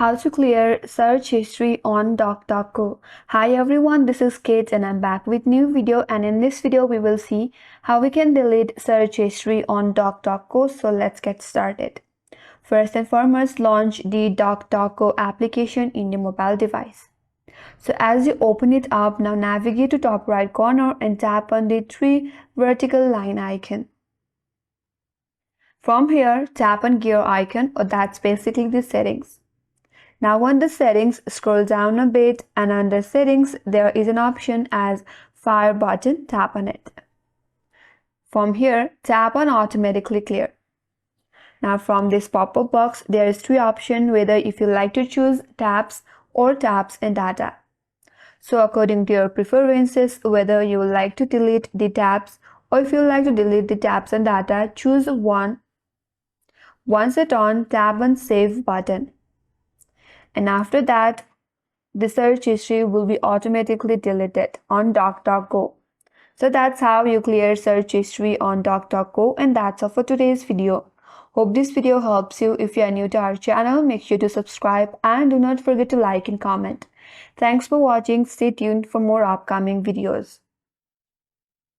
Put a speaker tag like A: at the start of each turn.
A: How to clear search history on DuckDuckGo. Hi everyone, this is Kate and I'm back with new video, and in this video we will see how we can delete search history on DuckDuckGo. So let's get started. First and foremost, launch the DuckDuckGo application in your mobile device. So as you open it up, now navigate to top right corner and tap on the three vertical line icon. From here, tap on gear icon, or that's basically the settings. Now on the settings, scroll down a bit and under settings, there is an option as fire button, tap on it. From here, tap on automatically clear. Now from this pop-up box, there is three options whether if you like to choose tabs or tabs and data. So according to your preferences, whether you would like to delete the tabs or if you like to delete the tabs and data, choose one. Once it's on, tap on save button. And after that, the search history will be automatically deleted on DuckDuckGo. So that's how you clear search history on DuckDuckGo, and that's all for today's video. Hope this video helps you. If you are new to our channel, make sure to subscribe and do not forget to like and comment. Thanks for watching. Stay tuned for more upcoming videos.